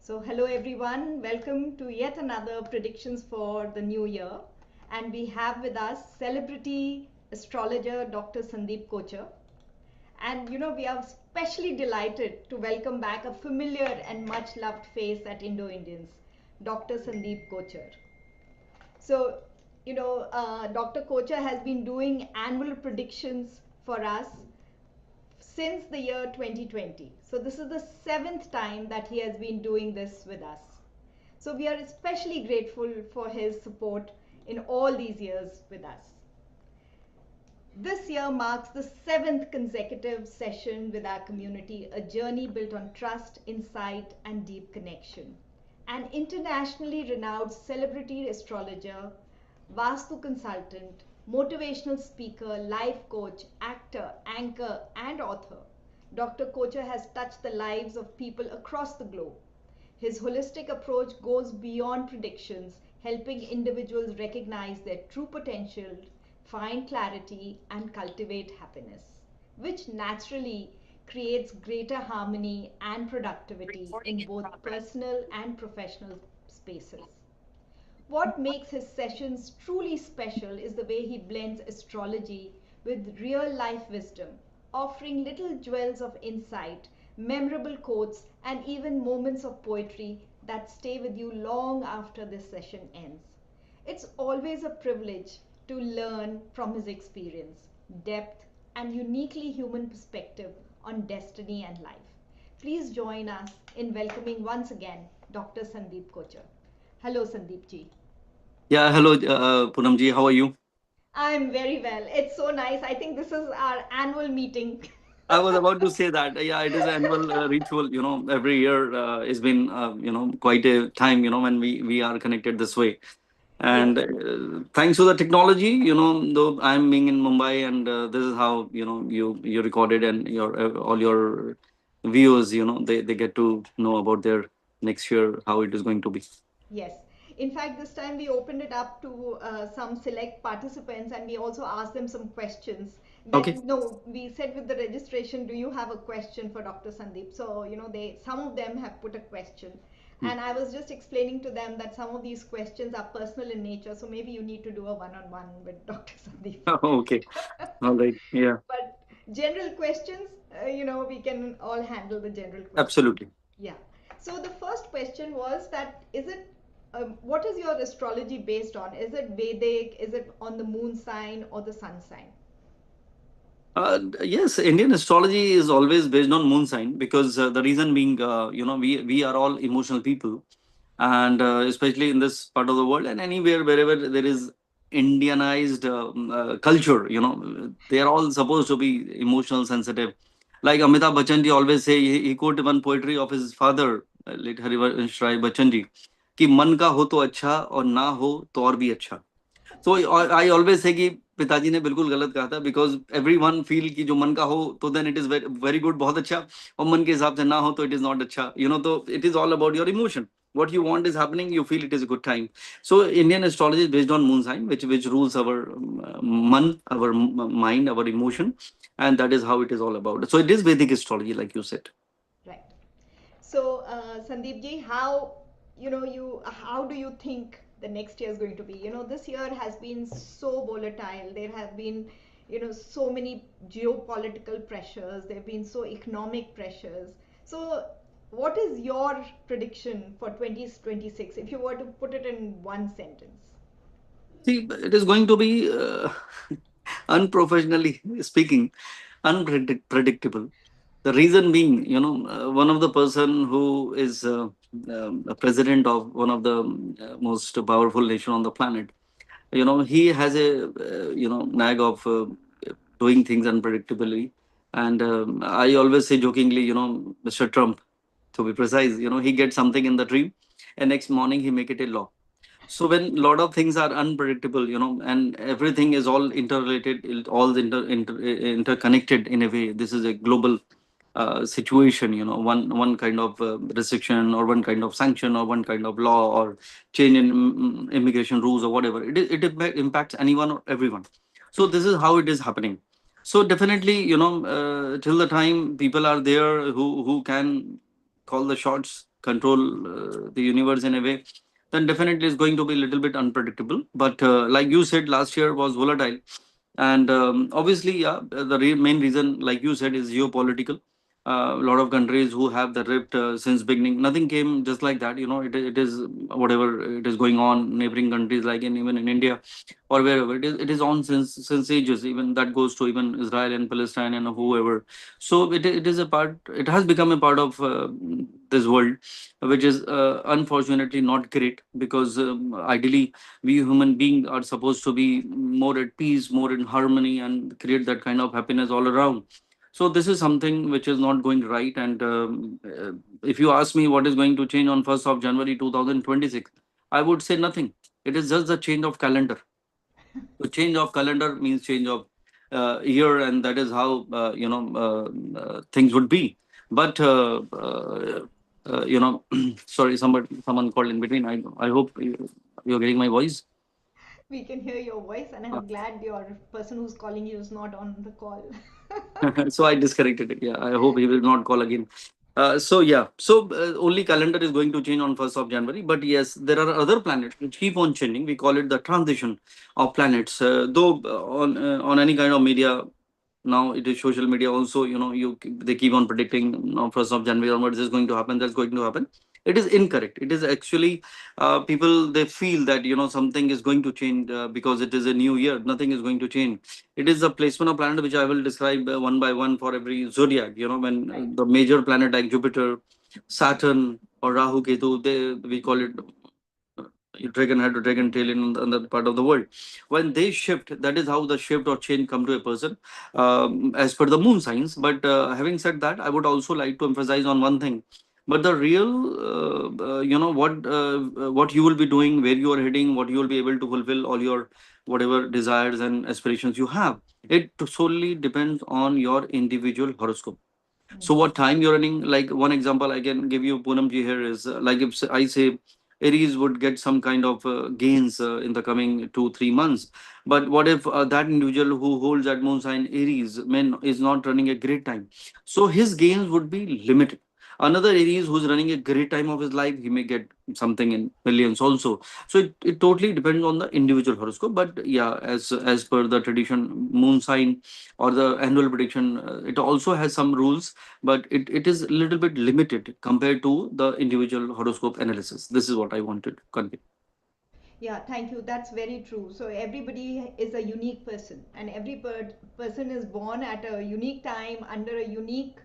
So, hello everyone, welcome to yet another predictions for the new year. And we have with us celebrity astrologer Dr. Sundeep Kochar. And we are especially delighted to welcome back a familiar and much loved face at Indo-Indians, Dr. Sundeep Kochar. So, Dr. Kochar has been doing annual predictions for us since the year 2020. So this is the seventh time that he has been doing this with us. So we are especially grateful for his support in all these years with us. This year marks the seventh consecutive session with our community, a journey built on trust, insight, and deep connection. An internationally renowned celebrity astrologer, Vaastu Consultant, motivational speaker, life coach, actor, anchor, and author, Dr. Kochar has touched the lives of people across the globe. His holistic approach goes beyond predictions, helping individuals recognize their true potential, find clarity, and cultivate happiness, which naturally creates greater harmony and productivity in both personal and professional spaces. What makes his sessions truly special is the way he blends astrology with real life wisdom, offering little jewels of insight, memorable quotes, and even moments of poetry that stay with you long after this session ends. It's always a privilege to learn from his experience, depth, and uniquely human perspective on destiny and life. Please join us in welcoming once again Dr. Sundeep Kochar. Hello, Sandeep ji. Yeah, hello, Poonamji. How are you? I'm very well. It's so nice. I think this is our annual meeting. I was about to say that. Yeah, it is an annual ritual. Every year it's been quite a time. When we are connected this way, Yes. and thanks to the technology. Though I'm being in Mumbai, and this is how you recorded, and your all your viewers. They get to know about their next year how it is going to be. Yes. In fact, this time we opened it up to some select participants and we also asked them some questions. Okay. That no, we said with the registration, do you have a question for Dr. Sandeep? So, some of them have put a question. Hmm. And I was just explaining to them that some of these questions are personal in nature. So maybe you need to do a one-on-one with Dr. Sandeep. Okay. All right. Yeah. But general questions, we can all handle the general questions. Absolutely. Yeah. So the first question was that what is your astrology based on? Is it Vedic? Is it on the moon sign or the sun sign? Yes, Indian astrology is always based on moon sign because the reason being, we are all emotional people, and especially in this part of the world and anywhere wherever there is Indianized culture, they are all supposed to be emotional, sensitive. Like Amitabh Bachchan ji always say, he quoted one poetry of his father, late Harivansh Rai Bachchan ji, कि मन का हो तो अच्छा और ना हो तो और भी अच्छा. So I always say कि पिताजी ने बिल्कुल गलत कहा था because everyone feel कि जो मन का हो तो then it is very, very good, बहुत अच्छा, और मन के हिसाब से ना हो तो it is not अच्छा. तो it is all about your emotion. What you want is happening, you feel it is a good time. So Indian astrology is based on moon sign, which rules our man, our mind, our emotion, and that is how it is all about. So it is Vedic astrology, like you said. Right. So, Sandeep ji, how do you think the next year is going to be? This year has been so volatile. There have been, so many geopolitical pressures. There have been so economic pressures. So, what is your prediction for 2026 if you were to put it in one sentence? See, it is going to be unprofessionally speaking, unpredictable. The reason being, one of the person who is a president of one of the most powerful nation on the planet, he has a nag of doing things unpredictably. And I always say jokingly, Mr. Trump, to be precise, he gets something in the dream, and next morning he make it a law. So when a lot of things are unpredictable, and everything is all interrelated, all interconnected in a way. This is a global situation. One kind of restriction, or one kind of sanction, or one kind of law, or change in immigration rules, or whatever. It impacts anyone or everyone. So this is how it is happening. So definitely, till the time people are there who can call the shots, control the universe in a way, then definitely it's going to be a little bit unpredictable. But like you said, last year was volatile, and obviously, yeah, the main reason, like you said, is geopolitical. A lot of countries who have the rift since beginning. Nothing came just like that. It is whatever it is going on. Neighboring countries, like even in India or wherever, it is on since ages. Even that goes to even Israel and Palestine and whoever. So it is a part. It has become a part of this world, which is unfortunately not great, because ideally we human beings are supposed to be more at peace, more in harmony, and create that kind of happiness all around. So this is something which is not going right. And if you ask me what is going to change on 1st of January 2026, I would say nothing. It is just the change of calendar. So change of calendar means change of year, and that is how things would be. But sorry, someone called in between. I hope you're getting my voice. We can hear your voice, and I'm glad your person who's calling you is not on the call. So I disconnected it. Yeah, I hope he will not call again. So yeah, so only calendar is going to change on 1st of January. But yes, there are other planets which keep on changing. We call it the transition of planets. Though on any kind of media, now it is social media also, they keep on predicting, 1st of January onwards is going to happen, that's going to happen. It is incorrect. It is actually people, they feel that something is going to change because it is a new year. Nothing is going to change. It is the placement of planet, which I will describe one by one for every zodiac. When Right. the major planet like Jupiter, Saturn, or Rahu Ketu, we call it dragon head or dragon tail in another part of the world. When they shift, that is how the shift or change come to a person, as per the moon signs. But having said that, I would also like to emphasize on one thing. But the real, what you will be doing, where you are heading, what you will be able to fulfill all your whatever desires and aspirations you have, it solely depends on your individual horoscope. So what time you're running? Like one example I can give you, Poonam ji, here is like if I say Aries would get some kind of gains in the coming 2-3 months. But what if that individual who holds that moon sign Aries man is not running a great time? So his gains would be limited. Another Aries who's running a great time of his life, he may get something in millions also. So it totally depends on the individual horoscope. But yeah, as per the tradition, moon sign or the annual prediction, it also has some rules, but it is a little bit limited compared to the individual horoscope analysis. This is what I wanted to convey. Yeah, thank you. That's very true. So everybody is a unique person, and every person is born at a unique time under a unique,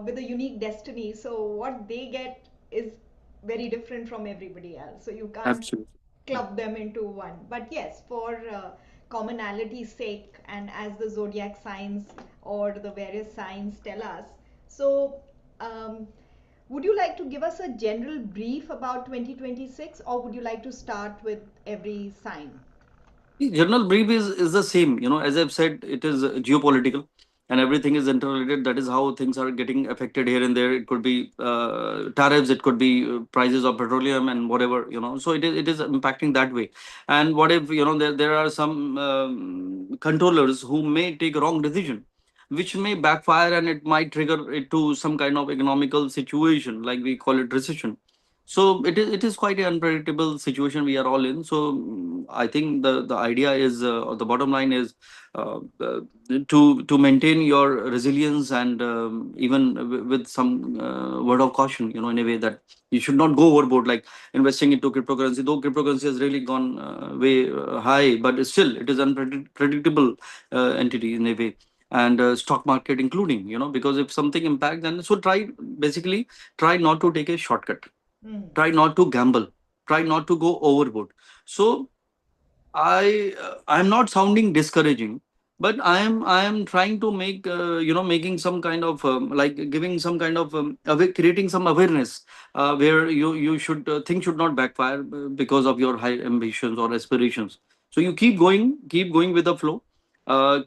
with a unique destiny. So what they get is very different from everybody else. So you can't Absolutely. club them into one. But yes, for commonality's sake, and as the zodiac signs or the various signs tell us, so um, would you like to give us a general brief about 2026, or would you like to start with every sign? The general brief is the same. As I've said, it is geopolitical, and everything is interrelated. That is how things are getting affected here and there. It could be tariffs, it could be prices of petroleum and whatever. So it is impacting that way. And what if there are some controllers who may take wrong decision, which may backfire, and it might trigger it to some kind of economical situation, like we call it recession. So it is quite an unpredictable situation we are all in. So I think the idea is, or the bottom line is, uh, uh, to maintain your resilience, and even with some word of caution, in a way that you should not go overboard, like investing into cryptocurrency. Though cryptocurrency has really gone way high, but still it is unpredictable entity in a way. And stock market including, because if something impacts, then so try not to take a shortcut, Mm. try not to gamble, try not to go overboard. So I'm not sounding discouraging, but I am trying to make, making some kind of, like giving some kind of, creating some awareness, where you should, things should not backfire because of your high ambitions or aspirations. So you keep going with the flow,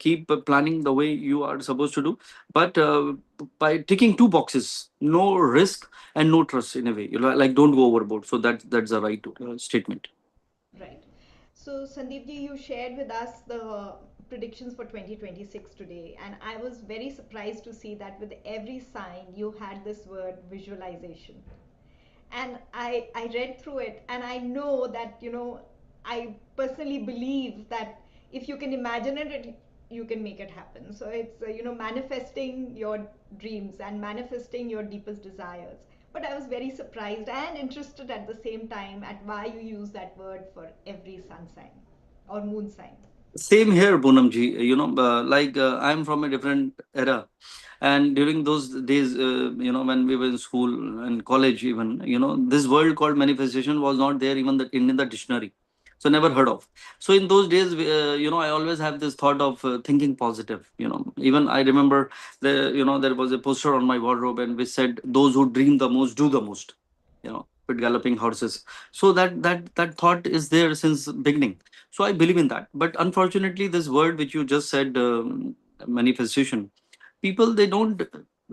keep planning the way you are supposed to do, but by ticking two boxes: no risk and no trust, in a way, like don't go overboard. So that's the right statement. Right. So, Sandeep ji, you shared with us the predictions for 2026 today, and I was very surprised to see that with every sign you had this word visualization. And I read through it, and I know that, I personally believe that if you can imagine it, you can make it happen. So it's, manifesting your dreams and manifesting your deepest desires. But I was very surprised and interested at the same time at why you use that word for every sun sign or moon sign. Same here, Poonamji. I'm from a different era, and during those days, when we were in school and college, even this word called manifestation was not there even in the dictionary, so never heard of. So in those days, I always have this thought of thinking positive. Even I remember there was a poster on my wardrobe, and we said, "Those who dream the most do the most." With galloping horses. So that thought is there since beginning. So I believe in that. But unfortunately, this word which you just said, manifestation, people they don't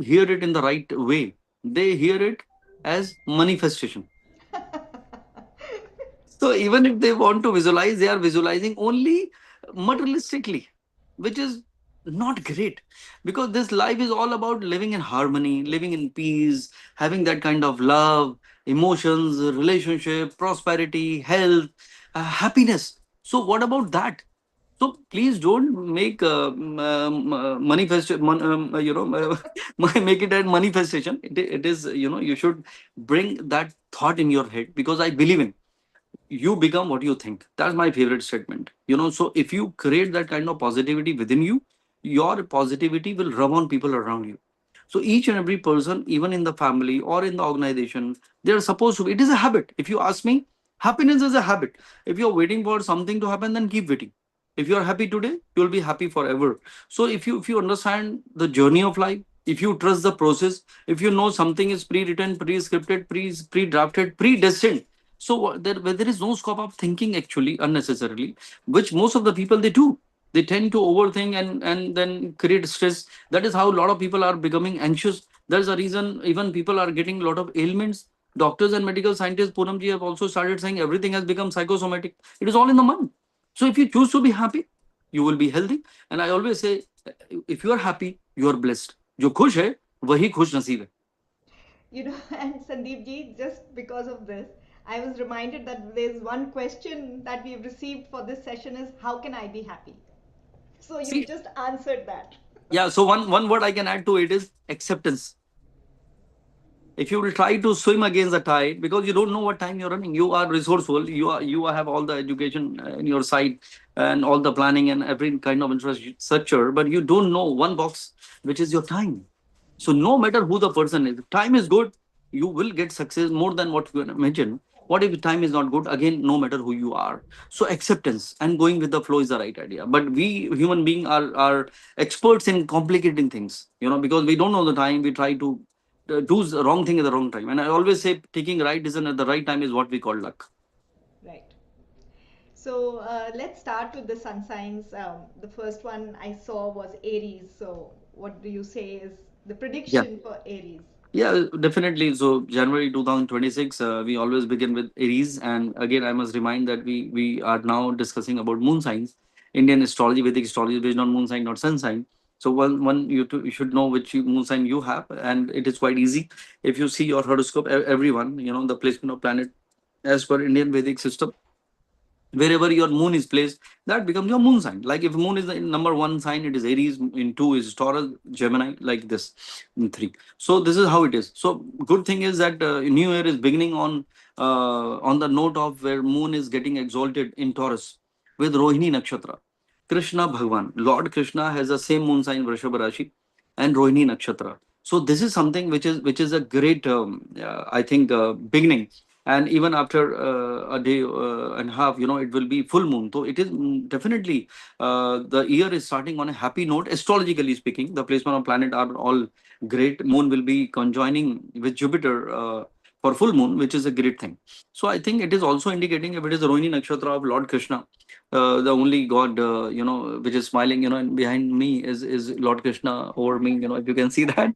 hear it in the right way. They hear it as manifestation. So even if they want to visualize, they are visualizing only materialistically, which is not great, because this life is all about living in harmony, living in peace, having that kind of love, emotions, relationship, prosperity, health, happiness. So what about that? So please don't make make it a manifestation. It is, you should bring that thought in your head, because I believe in you become what you think. That's my favorite statement. So if you create that kind of positivity within you, your positivity will rub on people around you. So each and every person, even in the family or in the organization, they're supposed to, it is a habit. If you ask me, happiness is a habit. If you're waiting for something to happen, then keep waiting. If you're happy today, you'll be happy forever. So if you understand the journey of life, if you trust the process, if you know something is pre-written, pre-scripted, pre-drafted, predestined, so there is no scope of thinking actually unnecessarily, which most of the people they do. They tend to overthink and then create stress. That is how a lot of people are becoming anxious. That's the reason even people are getting a lot of ailments. Doctors and medical scientists, Poonamji, have also started saying everything has become psychosomatic. It is all in the mind. So if you choose to be happy, you will be healthy. And I always say, if you are happy, you are blessed. जो खुश है वही खुश नसीब है. And Sandeep ji, just because of this, I was reminded that there's one question that we've received for this session is, how can I be happy? So you See, just answered that. yeah. So one word I can add to it is acceptance. If you will try to swim against the tide, because you don't know what time you're running, you are resourceful, you have all the education in your side, and all the planning and every kind of infrastructure, but you don't know one box, which is your time. So no matter who the person is, if time is good, you will get success more than what you can imagine. What if time is not good? Again, no matter who you are. So acceptance and going with the flow is the right idea. But we human beings are experts in complicating things, because we don't know the time. We try to do the wrong thing at the wrong time. And I always say taking right decision at the right time is what we call luck. Right. So let's start with the sun signs. The first one I saw was Aries. So what do you say is the Yeah. prediction for Aries? Yeah, definitely. So January 2026, we always begin with Aries, and again, I must remind that we are now discussing about moon signs. Indian astrology, Vedic astrology is based on moon sign, not sun sign. So one you should know which moon sign you have, and it is quite easy. If you see your horoscope, everyone, the placement of planet as per Indian Vedic system, wherever your moon is placed, that becomes your moon sign. Like if moon is the number one sign, it is Aries. In two is Taurus, Gemini, like this. In three. So this is how it is. So good thing is that new year is beginning on the note of where moon is getting exalted in Taurus with Rohini Nakshatra. Krishna Bhagwan, Lord Krishna has the same moon sign Vrishabha Rashi and Rohini Nakshatra. So this is something which is a great, I think, beginning. And even after a day and a half, it will be full moon. So it is definitely the year is starting on a happy note. Astrologically speaking, the placement of planet are all great. Moon will be conjoining with Jupiter for full moon, which is a great thing. So I think it is also indicating, if it is the Rohini Nakshatra of Lord Krishna, the only God, which is smiling, and behind me is Lord Krishna over me, if you can see that,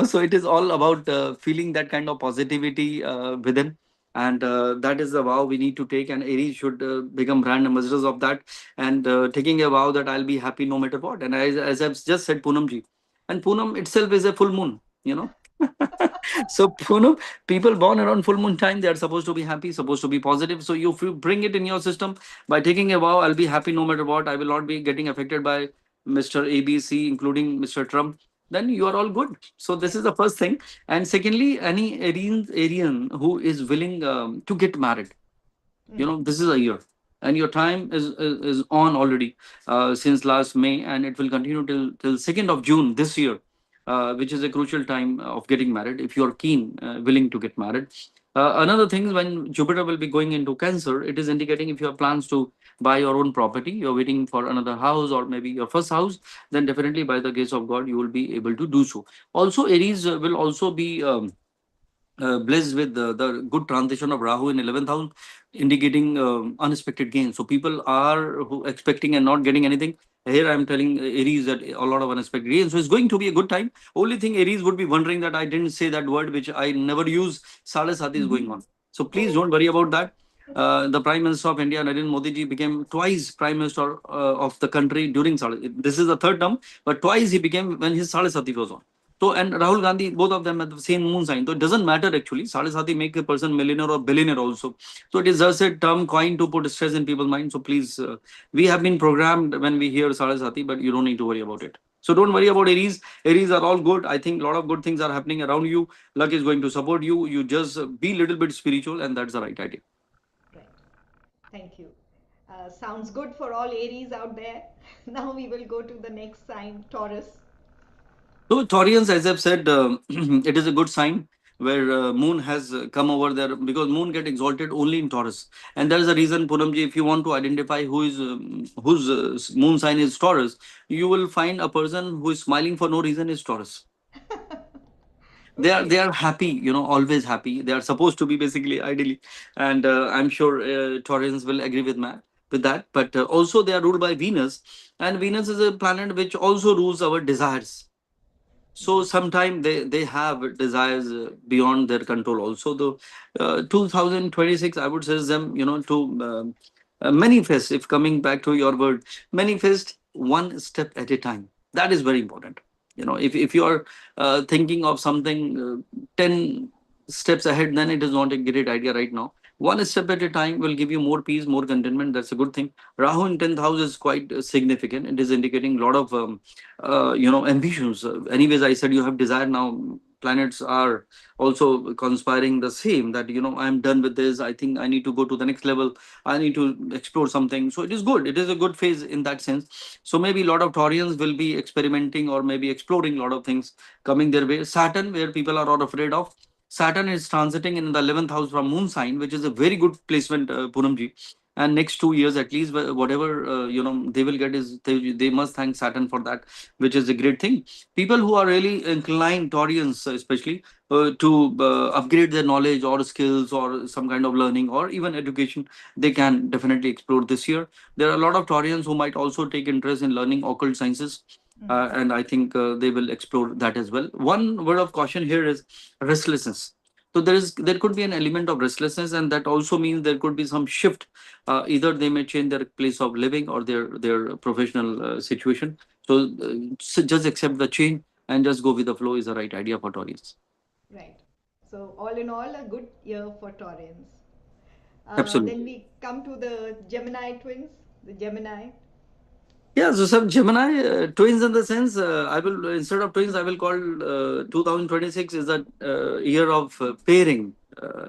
so it is all about feeling that kind of positivity within. And that is the vow we need to take, and Aries should become brand ambassadors of that, and taking a vow that I'll be happy no matter what. And as I've just said, Poonam ji, and Poonam itself is a full moon. So, people born around full moon time, they are supposed to be happy, supposed to be positive. So, if you bring it in your system by taking a vow, I'll be happy no matter what. I will not be getting affected by Mr. ABC, including Mr. Trump. Then you are all good. So, this Right. is the first thing. And secondly, any Aryan who is willing to get married, Mm. this is a year, and your time is on already since last May, and it will continue till 2nd of June this year, which is a crucial time of getting married if you are keen, willing to get married. Another thing is when Jupiter will be going into Cancer, it is indicating if you have plans to buy your own property, you're waiting for another house or maybe your first house, then definitely by the grace of God you will be able to do so. Also, Aries will also be blessed with the good transition of Rahu in 11th house, indicating unexpected gains. So people are who expecting and not getting anything. Here I'm telling Aries that a lot of unexpected gains. So it's going to be a good time. Only thing Aries would be wondering that I didn't say that word which I never use. Sade Sati is going on. So please Oh. don't worry about that. The Prime Minister of India, Narendra Modi ji, became twice Prime Minister of the country during Sade. This is the third term, but twice he became when his Sade Sati was on. So, and Rahul Gandhi, both of them have the same moon sign. So it doesn't matter actually. Sade Sati make a person millionaire or billionaire also. So it is just a term coined to put stress in people's mind. So please, we have been programmed when we hear Sade Sati, but you don't need to worry about it. So don't worry about Aries. Aries are all good. I think a lot of good things are happening around you. Luck is going to support you. You just be a little bit spiritual, and that's the right idea. Right. Thank you. Sounds good for all Aries out there. Now we will go to the next sign, Taurus. So Taurians, as I've said, it is a good sign where Moon has come over there because Moon get exalted only in Taurus, and that is the reason, Puramji. If you want to identify whose Moon sign is Taurus, you will find a person who is smiling for no reason is Taurus. They Okay. are happy, always happy. They are supposed to be basically ideally, and I'm sure Taurians will agree with that. But also they are ruled by Venus, and Venus is a planet which also rules our desires. So sometimes they have desires beyond their control also. The 2026, I would suggest them, to manifest. If coming back to your word, manifest one step at a time. That is very important. If you are thinking of something 10 steps ahead, then it is not a great idea right now. One step at a time will give you more peace, more contentment. That's a good thing. Rahu in 10th house is quite significant. It is indicating a lot of ambitions. Anyways, I said you have desire now. Planets are also conspiring the same, that I'm done with this. I think I need to go to the next level. I need to explore something. So it is good. It is a good phase in that sense. So maybe a lot of Taurians will be experimenting or maybe exploring a lot of things coming their way. Saturn, where people are not afraid of. Saturn is transiting in the 11th house from Moon sign, which is a very good placement, Poonamji. And next 2 years at least, whatever they will get is they must thank Saturn for that, which is a great thing. People who are really inclined, Taurians especially, to upgrade their knowledge or skills or some kind of learning or even education, they can definitely explore this year. There are a lot of Taurians who might also take interest in learning occult sciences. Mm. And I think they will explore that as well. One word of caution here is restlessness. So there could be an element of restlessness, and that also means there could be some shift. Either they may change their place of living or their professional situation. So just accept the change and just go with the flow is the right idea for Taurus. Right. So all in all, a good year for Taurians. Absolutely. Then we come to the Gemini twins, the Gemini. Yeah, so some Gemini twins in the sense, I will instead of twins, I will call 2026 is a year of pairing.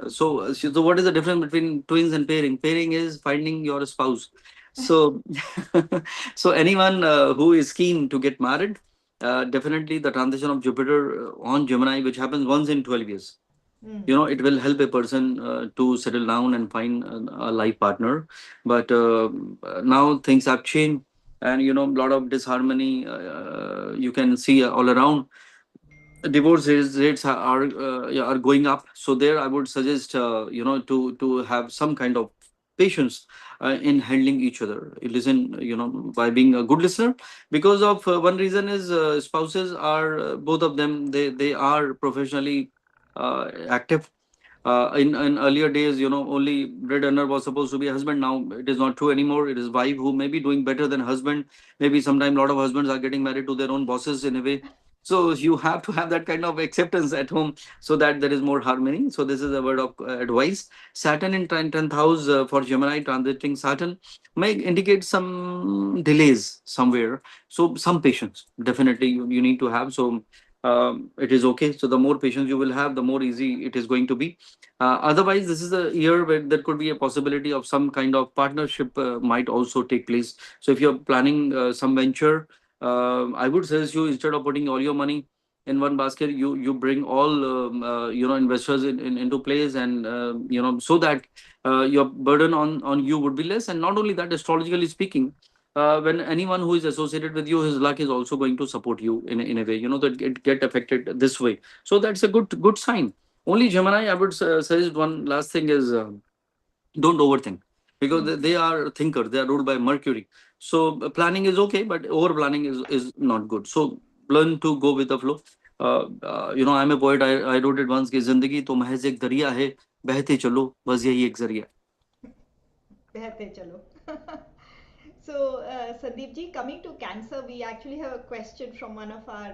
So what is the difference between twins and pairing? Pairing is finding your spouse. So, so anyone who is keen to get married, definitely the transition of Jupiter on Gemini, which happens once in 12 years, Mm. it will help a person to settle down and find a life partner. But now things have changed, and a lot of disharmony you can see all around. Divorce rates yeah, are going up. So there I would suggest to have some kind of patience in handling each other. You listen, by being a good listener. Because of one reason is spouses are both of them, they are professionally active. In earlier days, only breadwinner was supposed to be a husband. Now it is not true anymore. It is wife who may be doing better than husband. Maybe sometime a lot of husbands are getting married to their own bosses in a way. So you have to have that kind of acceptance at home so that there is more harmony. So this is a word of advice. Saturn in 10th house for Gemini transiting Saturn may indicate some delays somewhere. So some patience definitely you need to have. So it is okay. So the more patience you will have, the more easy it is going to be. Otherwise, this is a year where there could be a possibility of some kind of partnership might also take place. So if you're planning some venture, I would suggest you, instead of putting all your money in one basket, you bring all investors into place, and so that your burden on you would be less. And not only that, astrologically speaking, when anyone who is associated with you, his luck is also going to support you in a way, that it get affected this way. So that's a good sign. Only Gemini, I would suggest one last thing is, don't overthink, because Hmm. they are thinkers, they are ruled by Mercury. So planning is okay, but over planning is not good. So learn to go with the flow. I'm a poet. I wrote it once कि जिंदगी तो महज एक दरिया है, बहते चलो बस यही एक जरिया. Behte chalo. So, Sandeep ji, coming to Cancer, we actually have a question from one of our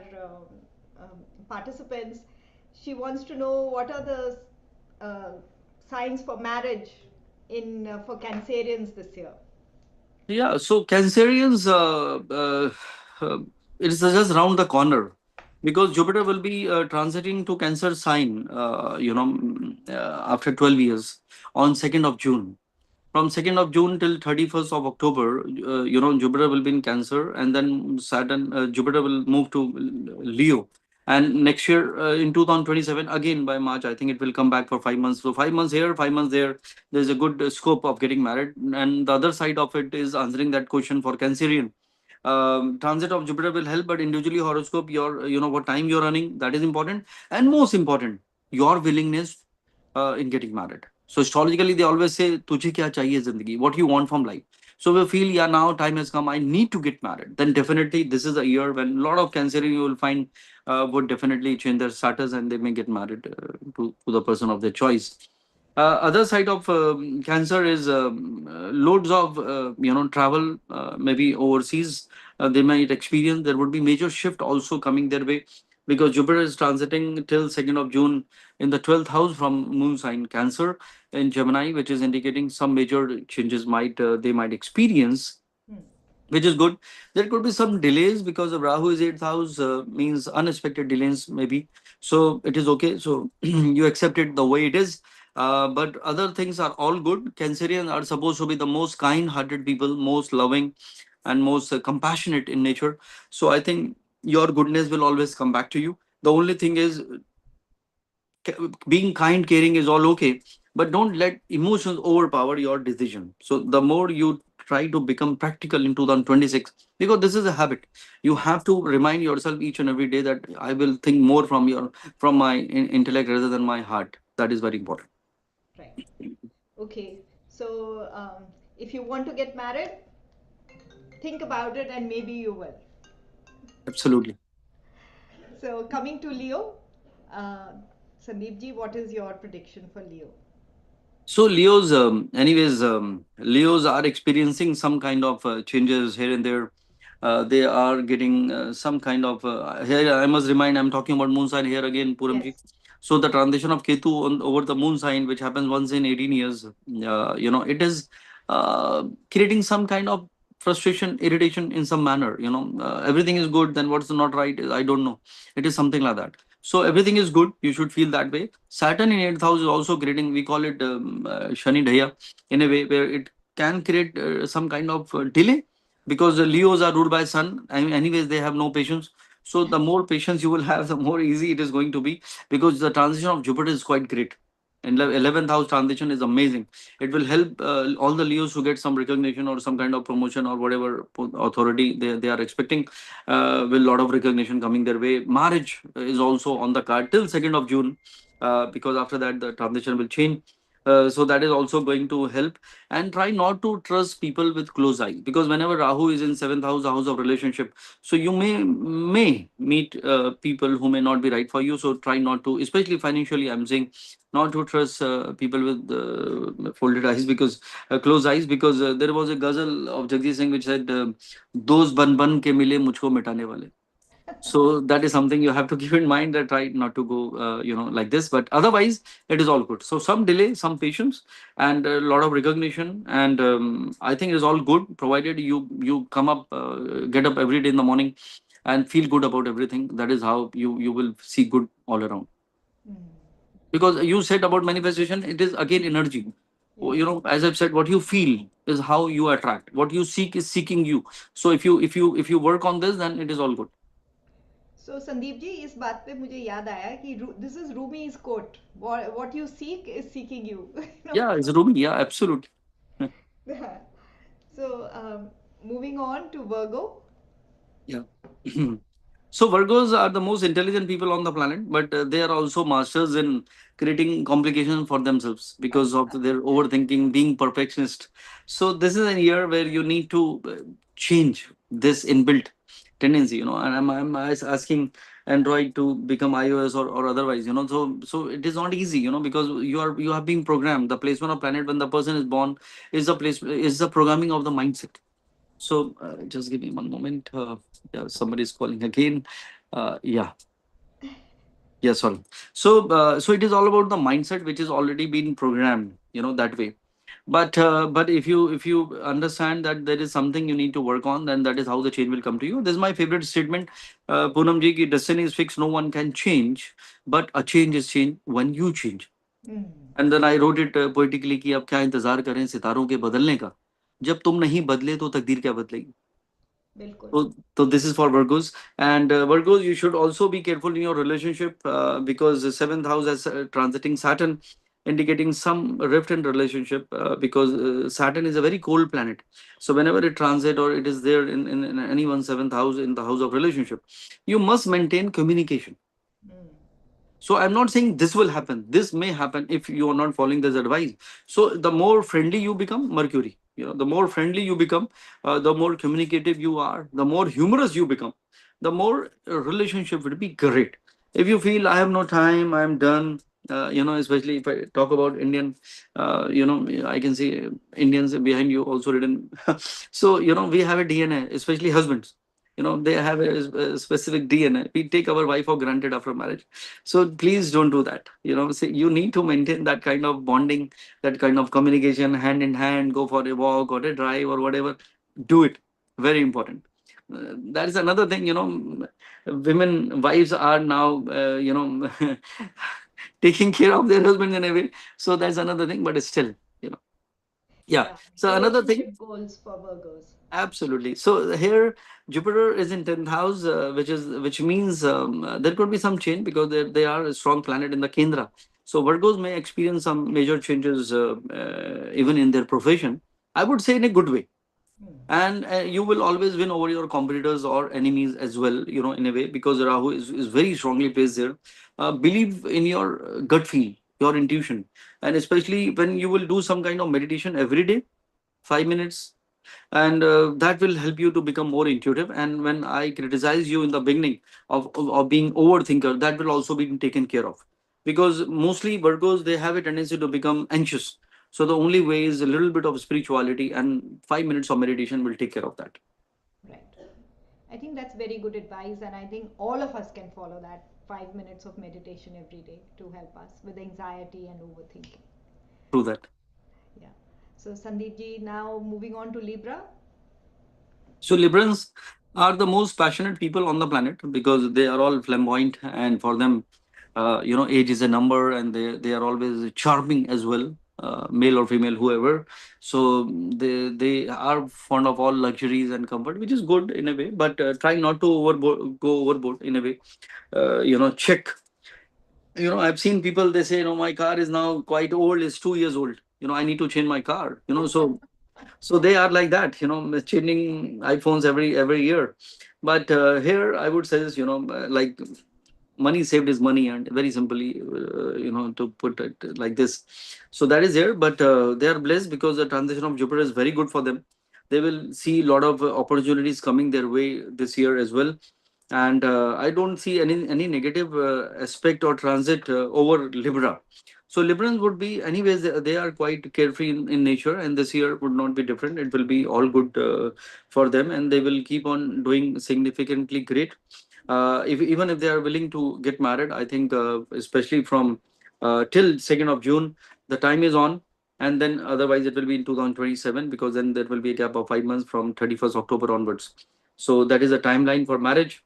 participants. She wants to know what are the uh, signs for marriage in for Cancerians this year. Yeah, so Cancerians, uh, it is just around the corner, because Jupiter will be transiting to Cancer sign, after 12 years on 2nd of June. From 2nd of June till 31st of October, Jupiter will be in Cancer, and then Jupiter will move to Leo. And next year, in 2027, again by March, I think it will come back for 5 months. So 5 months here, 5 months there. There's a good scope of getting married. And the other side of it is answering that question for Cancerian. Transit of Jupiter will help, but individually horoscope, your what time you're running, that is important, and most important, your willingness in getting married. So astrologically, they always say, "Tujhe kya chahiye zindagi? What you want from life?" So we feel, yeah, now time has come. I need to get married. Then definitely, this is a year when a lot of Cancerian you will find would definitely change their status, and they may get married to the person of their choice. Other side of Cancer is loads of travel, maybe overseas. They might experience. There would be major shift also coming their way, because Jupiter is transiting till 2nd of June in the 12th house from Moon sign Cancer in Gemini, which is indicating some major changes might they might experience, Hmm. which is good. There could be some delays because of Rahu is 8th house, means unexpected delays maybe. So it is okay. So you accept it the way it is. But other things are all good. Cancerians are supposed to be the most kind-hearted people, most loving, and most compassionate in nature. So I think your goodness will always come back to you. The only thing is, being kind, caring is all okay, but don't let emotions overpower your decision. So the more you try to become practical in 2026, because this is a habit, you Hmm. have to remind yourself each and every day that I will think more from my intellect rather than my heart. That is very important. Right. Okay. So, if you want to get married, think about it and maybe you will. Absolutely. So, coming to Leo, uh, Sandeep ji, what is your prediction for Leo? So Leos, Leos are experiencing some kind of changes here and there. They are getting some kind of here. I must remind, I'm talking about moon sign here again, Puramji. Yes. So the transition of Ketu over the moon sign, which happens once in 18 years, it is creating some kind of frustration, irritation in some manner. Everything is good, then what's not right? I don't know. It is something like that. So everything is good. You should feel that way. Saturn in 8th house is also creating, we call it Shani Dhaya, in a way where it can create some kind of delay, because the Leos are ruled by Sun. I mean, anyways, they have no patience. So the more patience you will have, the more easy it is going to be, because the transition of Jupiter is quite great. And 11th house transition is amazing. It will help all the Leos to get some recognition or some kind of promotion or whatever authority they are expecting, with a lot of recognition coming their way. Marriage is also on the card till 2nd of June, because after that the transition will change. So that is also going to help. And try not to trust people with close eyes, because whenever Rahu is in 7th house, the house of relationship, so you may meet people who may not be right for you. So try not to, especially financially, I'm saying, not to trust people with folded eyes, because closed eyes, because there was a ghazal of Jagdish Singh which said, "Those ban ban ke mile mujhko mitane wale." So that is something you have to keep in mind, that try not to go like this, but otherwise it is all good. So some delay, some patience, and a lot of recognition, and I think it is all good, provided you come up, get up every day in the morning and feel good about everything. That is how you will see good all around. Mm. Because you said about manifestation, it is again energy. Yeah. As I've said, what you feel is how you attract, what you seek is seeking you. So if you work on this, then it is all good. So Sandeep ji, इस बात पे मुझे याद आया कि this is Rumi's quote. What you seek is seeking you. You know? Yeah, it's Ruby. Yeah, absolutely. So moving on to Virgo. Yeah. So Virgos are the most intelligent people on the planet, but they are also masters in creating complications for themselves because of their overthinking, being perfectionist. So this is a year where you need to change this inbuilt tendency, and I'm asking Android to become iOS or otherwise, so it is not easy, because you are being programmed. The placement of planet when the person is born is the programming of the mindset. So just give me one moment. Yeah, somebody is calling again. Yeah, yeah, sorry. So it is all about the mindset which is already been programmed, that way. But if you understand that there is something you need to work on, then that is how the change will come to you. This is my favorite statement, Poonam ji, ki destiny is fixed, no one can change, but a change is change when you change. Hmm. And then I wrote it poetically कि अब क्या इंतजार करें सितारों के बदलने का, जब तुम नहीं बदले तो तकदीर क्या बदलेगी. बिल्कुल. So this is for Virgos, and Virgos, you should also be careful in your relationship, because the seventh house is transiting Saturn, indicating some rift in relationship, because Saturn is a very cold planet. So whenever it transit or it is there in anyone's seventh house, in the house of relationship, you must maintain communication. Hmm. So I'm not saying this will happen. This may happen if you are not following this advice. So the more friendly you become, Mercury, the more friendly you become, the more communicative you are, the more humorous you become, the more relationship will be great. If you feel I have no time, I am done. Especially if I talk about Indian, I can see Indians behind you also written. So we have a DNA, especially husbands. They have a specific DNA. We take our wife for granted after marriage, so please don't do that. Say you need to maintain that kind of bonding, that kind of communication, hand in hand, go for a walk or a drive or whatever. Do it. Very important. That is another thing, women, wives are now, taking care of their husbands in a way. So that's another thing, but still, you know, yeah. Yeah. So another thing, Relationship goals for Virgos. absolutely. So here, Jupiter is in 10th house, which means there could be some change because they are a strong planet in the Kendra. So Virgos may experience some major changes, even in their profession. I would say in a good way, Hmm. and you will always win over your competitors or enemies as well. In a way, because Rahu is very strongly placed there. Believe in your gut feel, your intuition, and especially when you will do some kind of meditation every day, 5 minutes, and that will help you to become more intuitive. And when I criticize you in the beginning of being overthinker, that will also be taken care of, because mostly Virgos, they have a tendency to become anxious. So the only way is a little bit of spirituality, and 5 minutes of meditation will take care of that. Right. I think that's very good advice, and I think all of us can follow that 5 minutes of meditation every day to help us with anxiety and overthinking. Through that. Yeah. So, Sandeep ji, now moving on to Libra. So Librans are the most passionate people on the planet because they are all flamboyant, and for them, age is a number, and they are always charming as well, male or female, whoever. So they are fond of all luxuries and comfort, which is good in a way, but try not to go overboard in a way. Check. I've seen people, they say, my car is now quite old, it's 2 years old. I need to change my car. So they are like that, changing iPhones every year. But here I would suggest, like, money saved is money, and very simply, to put it like this. So that is there, but they are blessed because the transition of Jupiter is very good for them. They will see a lot of opportunities coming their way this year as well, and I don't see any negative aspect or transit over Libra. So Librans would be, anyways, they are quite carefree in nature, and this year would not be different. It will be all good for them, and they will keep on doing significantly great. If even if they are willing to get married, I think especially from till 2nd of June, the time is on. And then otherwise it will be in 2027, because then there will be a gap of 5 months from 31st October onwards. So that is a timeline for marriage.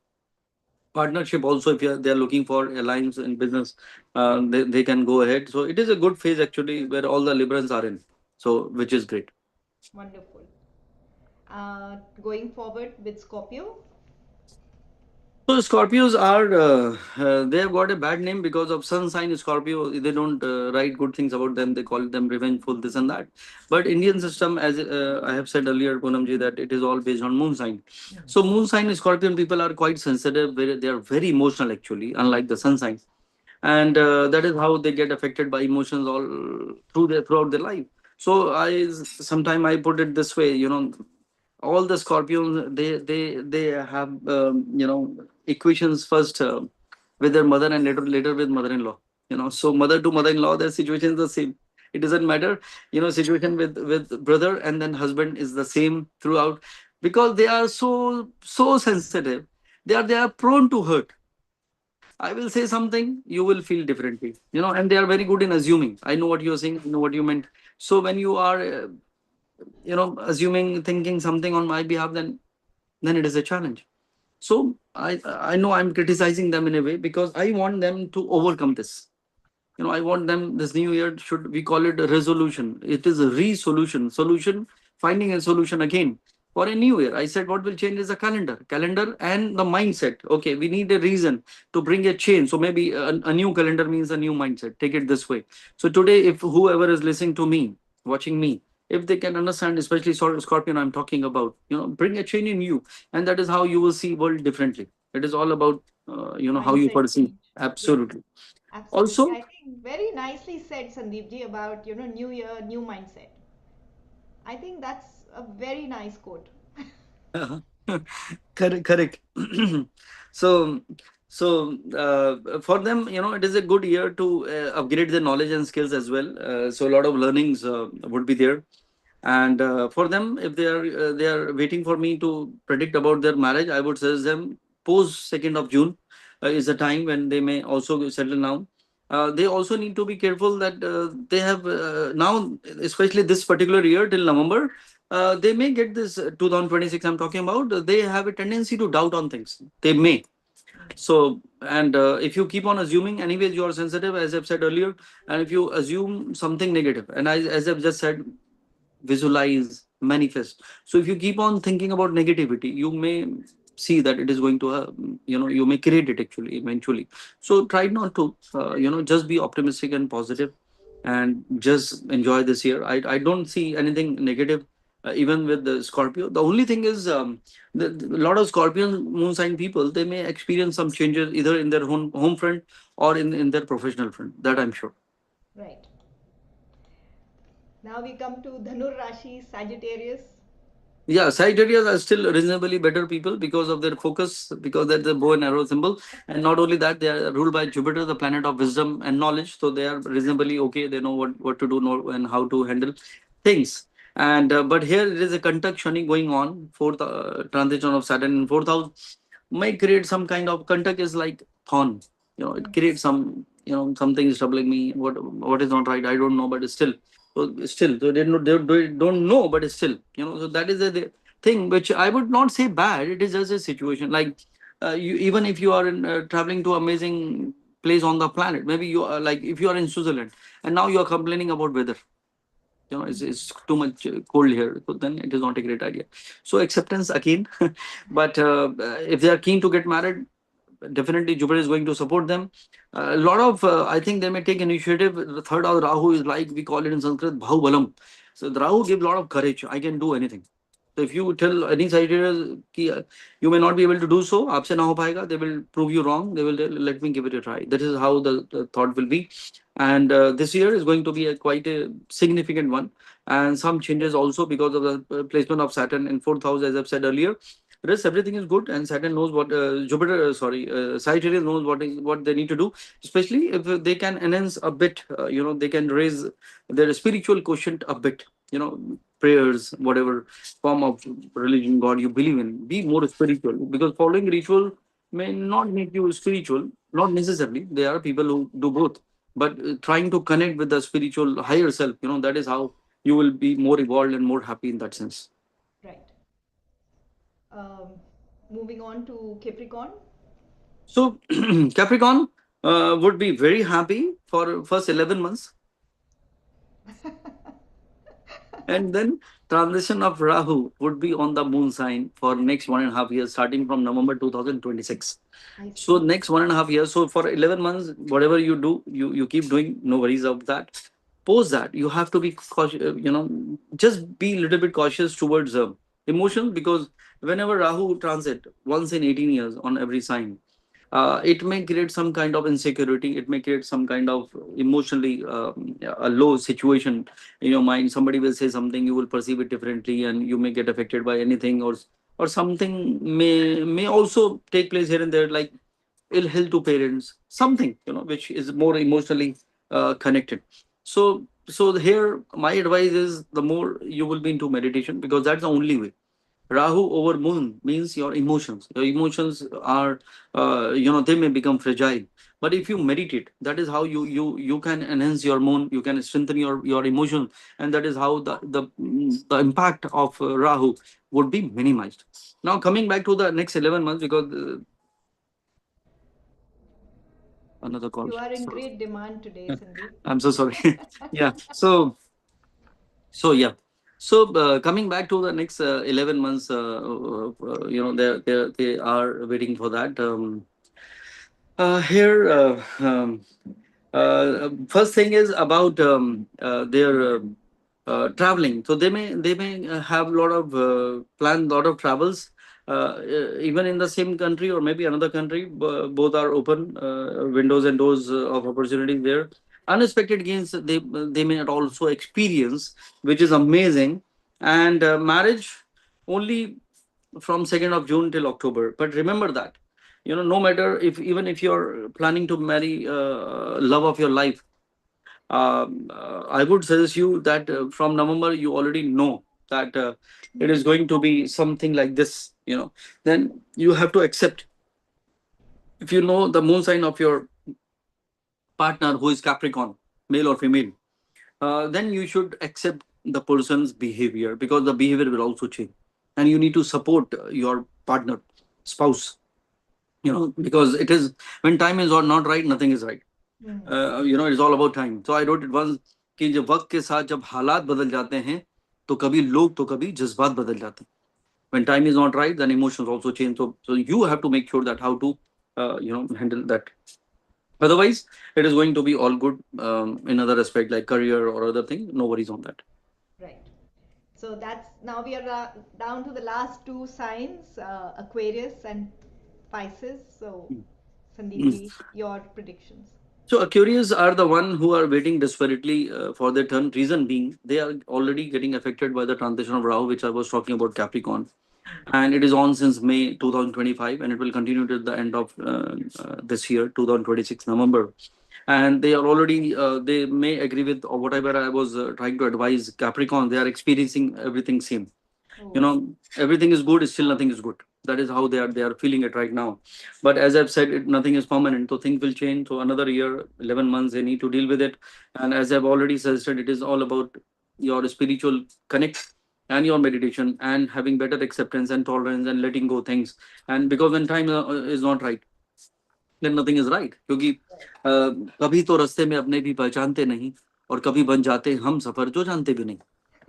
Partnership also, if they are looking for alliance in business, they can go ahead. So it is a good phase actually, where all the Librans are in, so which is great. Wonderful. Going forward with Scorpio. So Scorpios are they have got a bad name because of sun sign Scorpio. They don't write good things about them. They call them revengeful, this and that. But Indian system, as I have said earlier, Poonamji, that it is all based on moon sign. So moon sign Scorpion people are quite sensitive. They are very emotional actually, unlike the sun sign. And that is how they get affected by emotions all throughout their life. So I sometime I put it this way, all the Scorpions, they have equations first with their mother, and later with mother-in-law. So mother to mother-in-law, their situation is the same. It doesn't matter. Situation with brother and then husband is the same throughout, because they are so sensitive. They are prone to hurt. I will say something, you will feel differently. And they are very good in assuming. I know what you're saying, I know what you meant. So when you are assuming, thinking something on my behalf, then it is a challenge. So I know I'm criticizing them in a way, because I want them to overcome this. I want them, this new year, should we call it a resolution? It is a solution, finding a solution again for a new year. I said what will change is the calendar and the mindset. Okay, we need a reason to bring a change. So maybe a new calendar means a new mindset. Take it this way. So today, if whoever is listening to me, watching me, if they can understand, especially Scorpion, I'm talking about, bring a change in you, and that is how you will see world differently. It is all about how you Mindset perceive. change. Yes, Absolutely. absolutely. Also, I think very nicely said, Sandeep ji, about new year, new mindset. I think that's a very nice quote. correct. so for them, it is a good year to upgrade their knowledge and skills as well. So a lot of learnings would be there. And for them, if they are waiting for me to predict about their marriage, I would suggest them post 2nd of June is the time when they may also settle down. They also need to be careful that they have now, especially this particular year till November, they may get this 2026 I'm talking about. They have a tendency to doubt on things. They may. So, and if you keep on assuming, anyways, you are sensitive, as I've said earlier. And if you assume something negative, and as I've just said, visualize, manifest. So if you keep on thinking about negativity, you may see that it is going to you may create it actually eventually. So try not to just be optimistic and positive, and just enjoy this year. I don't see anything negative, even with the Scorpio. The only thing is, a lot of Scorpion moon sign people, they may experience some changes either in their home front, or in their professional front, that I'm sure. Right. Now we come to Dhanur Rashi, Sagittarius. Yeah, Sagittarius are still reasonably better people because of their focus, because they're the bow and arrow symbol. And not only that, they are ruled by Jupiter, the planet of wisdom and knowledge. So they are reasonably okay. They know what to do, know, and how to handle things. And but here it is a conjunct Shani going on, fourth transition of Saturn in fourth house may create some kind of contact, is like thorn. It creates some, something is troubling me. What is not right? I don't know, but still. So they don't know, but still, so that is the thing which I would not say bad. It is just a situation. Like even if you are traveling to amazing place on the planet, maybe you are like, if you are in Switzerland and now you are complaining about weather, it's too much cold here, so then it is not a great idea. So acceptance again. But if they are keen to get married, definitely Jupiter is going to support them. A lot of, I think they may take initiative. The third house Rahu is like, we call it in Sanskrit, Bahubalam. So the Rahu gives a lot of courage. I can do anything. So if you tell any Sagittarius कि you may not be able to do so, आपसे ना हो पाएगा, they will prove you wrong. They will tell, let me give it a try. That is how the thought will be. And this year is going to be quite a significant one. And some changes also because of the placement of Saturn in fourth house, as I've said earlier. Rest everything is good, and Saturn knows what Sagittarius knows what they need to do, especially if they can enhance a bit. They can raise their spiritual quotient a bit. Prayers, whatever form of religion, God you believe in, be more spiritual, because following ritual may not make you spiritual, not necessarily. There are people who do both, but trying to connect with the spiritual higher self, that is how you will be more evolved and more happy in that sense. Right. Um, Moving on to Capricorn. So, Capricorn would be very happy for first 11 months, and then transition of Rahu would be on the moon sign for next 1.5 years, starting from November 2026. I So see. next 1.5 years. So for 11 months, whatever you do, you keep doing. No worries of that. Post that, you have to be cautious. Just be a little bit cautious towards emotions, because whenever Rahu transit once in 18 years on every sign, it may create some kind of insecurity. It may create some kind of emotionally a low situation in your mind. Somebody will say something, you will perceive it differently, and you may get affected by anything, or something may also take place here and there, like ill health to parents, something which is more emotionally connected. So here my advice is, the more you will be into meditation, because that's the only way. Rahu over moon means your emotions. Your emotions are, they may become fragile. But if you meditate, that is how you can enhance your moon. You can strengthen your emotion, and that is how the impact of Rahu would be minimized. Now coming back to the next 11 months, because another call. You are in great demand today, Sandeep. I'm so sorry. Yeah. So yeah. So coming back to the next 11 months, they are waiting for that. Here, first thing is about their traveling. So they may have a lot of plan, lot of travels, even in the same country or maybe another country. Both are open, windows and doors of opportunity there. Unexpected gains they may not also experience, which is amazing. And marriage only from 2nd of June till October. But remember that, no matter if, even if you're planning to marry love of your life, I would suggest you that from November you already know that it is going to be something like this. Then you have to accept. If you know the moon sign of your partner, who is Capricorn, male or female, then you should accept the person's behavior, because the behavior will also change, and you need to support your partner, spouse, because it is, when time is not right, nothing is right. Hmm. It's all about time. So I wrote it once कि जब वक्त के साथ जब हालात बदल जाते हैं, तो कभी लोग तो कभी जज्बात बदल जाते हैं. When time is not right, then emotions also change. So you have to make sure that how to handle that. Otherwise, it is going to be all good in other aspect like career or other thing. No worries on that. Right. So that's now we are down to the last two signs, Aquarius and Pisces. So, Sandeep Mm. ji, your predictions. So Aquarius are the one who are waiting desperately for their turn. Reason being, they are already getting affected by the transition of Rahu, which I was talking about Capricorn, and it is on since May 2025, and it will continue till the end of this year, 2026 November. And they are already, they may agree with whatever I was trying to advise Capricorn. They are experiencing everything same. Oh, Everything is good, still nothing is good. That is how they are feeling it right now. But as I've said, nothing is permanent, so things will change. So another year, 11 months, they need to deal with it. And as I've already suggested, it is all about your spiritual connect and your meditation and having better acceptance and tolerance and letting go things. And because when time is not right, then nothing is right. क्योंकि कभी तो रास्ते में अपने भी पहचानते नहीं, और कभी बन जाते हम सफर जो जानते भी नहीं.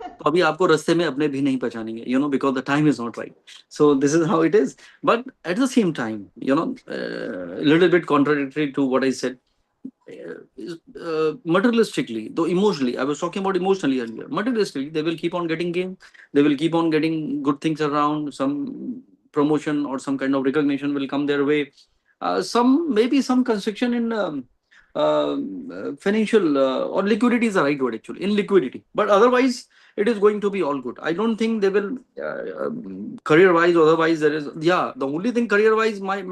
तो अभी आपको रास्ते में अपने भी नहीं पहचानेंगे, because the time is not right. So this is how it is. But at the same time, little bit contradictory to what I said. Materialistically, though emotionally, I was talking about emotionally earlier. Materialistically, they will keep on getting gain, they will keep on getting good things around, some promotion or some kind of recognition will come their way. Some, maybe some constriction in financial or liquidity is the right word actually, in liquidity. But otherwise, it is going to be all good. I don't think they will career wise, otherwise there is, yeah, the only thing career wise might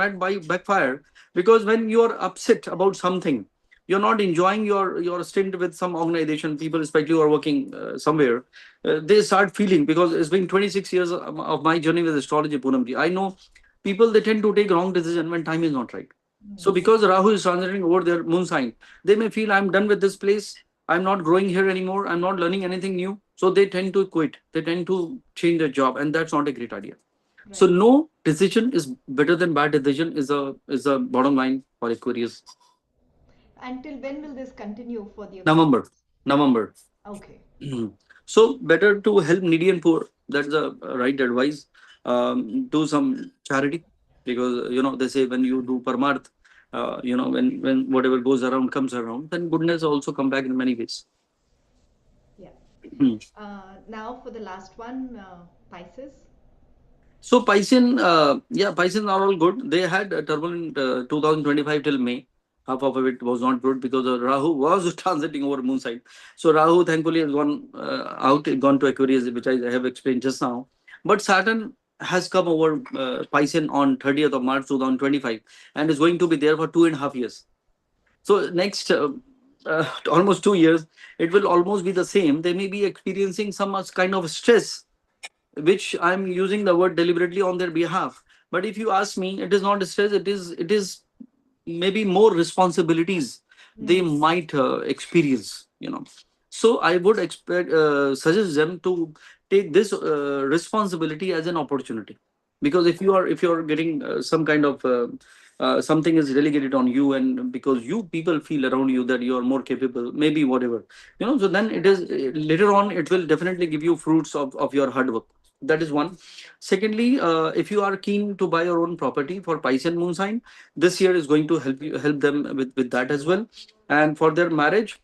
backfire, because when you are upset about something, you're not enjoying your stint with some organization, people especially who are working somewhere, they start feeling, because it's been 26 years of my journey with astrology, Poonamji. I know people, they tend to take wrong decision when time is not right. So Mm. because Rahu is transiting over their moon sign, they may feel, I'm done with this place. I'm not growing here anymore. I'm not learning anything new. So they tend to quit. They tend to change their job, and that's not a great idea. So Right. no decision is better than bad decision is a bottom line for Aquarius. Until when will this continue for the November. Aquarians? November. Okay. So better to help needy and poor. That's the right advice. Do some charity, because they say when you do parmarth, when whatever goes around comes around, then goodness also come back in many ways. Yeah. Now for the last one, Pisces. So Piscean, yeah, Piscean are all good. They had a turbulent 2025 till May. Half of it was not good because Rahu was transiting over moon side. So Rahu thankfully has gone out, gone to Aquarius, which I have explained just now. But Saturn has come over Piscean on 30th of March 2025 and is going to be there for 2.5 years. So next almost 2 years, it will almost be the same. They may be experiencing some kind of stress, which I'm using the word deliberately on their behalf. But if you ask me, it is not stress. It is maybe more responsibilities they Mm. might experience. So I would expect suggest them to take this responsibility as an opportunity, because if you're getting some kind of something is relegated on you, and because you people feel around you that you are more capable, maybe whatever, so then it is later on it will definitely give you fruits of your hard work. That is one. Secondly, if you are keen to buy your own property for Piscean moon sign, this year is going to help them with that as well. And for their marriage,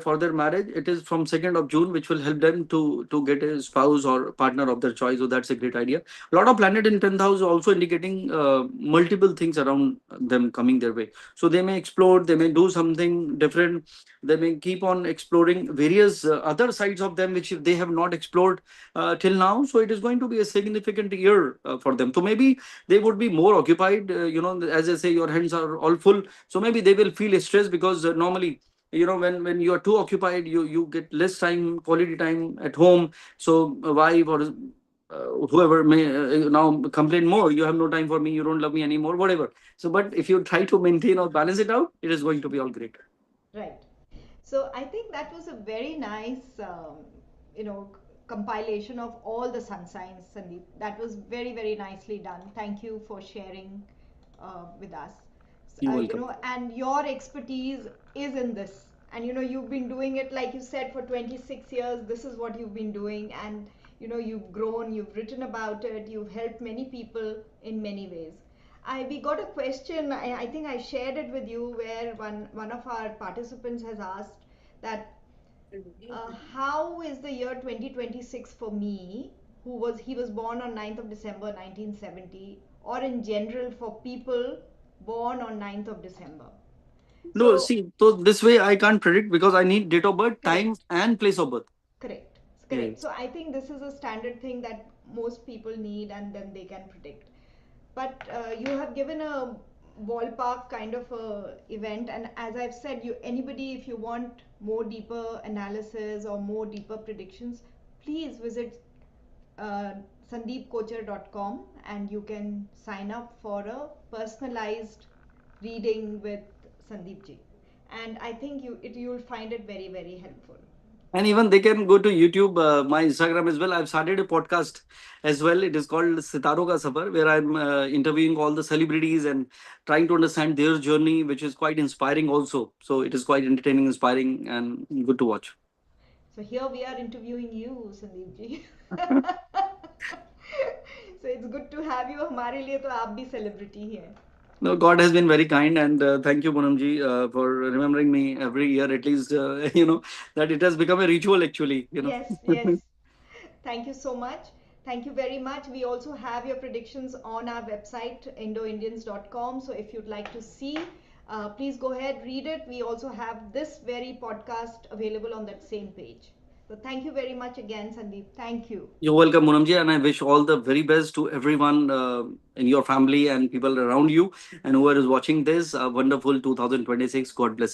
for their marriage, it is from 2nd of June, which will help them to get a spouse or partner of their choice. So that's a great idea. A lot of planet in 10th house also indicating multiple things around them coming their way. So they may explore, they may do something different, they may keep on exploring various other sides of them which they have not explored till now. So it is going to be a significant year for them. So maybe they would be more occupied, as I say, your hands are all full. So maybe they will feel stressed because normally, when you are too occupied, you get less time, quality time at home. So wife or whoever may now complain more, you have no time for me, you don't love me anymore, whatever. So but if you try to maintain or balance it out, it is going to be all great. Right. So I think that was a very nice, you know, compilation of all the sun signs, Sandeep. That was very, very nicely done. Thank you for sharing with us. You're You welcome. know, and your expertise is in this. And you know, you've been doing it, like you said, for 26 years. This is what you've been doing, and you know, you've grown, you've written about it, you've helped many people in many ways. We got a question. I think I shared it with you, where one of our participants has asked that how is the year 2026 for me, he was born on 9th of December 1970, or in general for people born on 9th of December. No, So see, so this way I can't predict because I need date of birth, time, correct. and place of birth. Correct. Correct. Yes. So I think this is a standard thing that most people need, and then they can predict. But you have given a ballpark kind of a event, and as I've said, you anybody, if you want more deeper analysis or more deeper predictions, please visit uh, sandeepkochar.com, and you can sign up for a personalized reading with Sandeep ji. And I think you'll find it very, very helpful. And even they can go to YouTube, my Instagram as well. I've started a podcast as well. It is called Sitaro Ka Safar, where I'm interviewing all the celebrities and trying to understand their journey, which is quite inspiring also. So it is quite entertaining, inspiring, and good to watch. So here we are interviewing you, Sandeep ji. So it's good to have you. हमारे लिए तो आप भी celebrity ही हैं. No, God has been very kind, and thank you, Poonamji, for remembering me every year at least. That it has become a ritual actually. Yes, yes. Thank you so much. Thank you very much. We also have your predictions on our website, Indoindians.com. So if you'd like to see, please go ahead, read it. We also have this very podcast available on that same page. So thank you very much again, Sandeep. Thank you. You're welcome, Poonamji, and I wish all the very best to everyone in your family and people around you, and whoever is watching this. A wonderful 2026. God bless us all.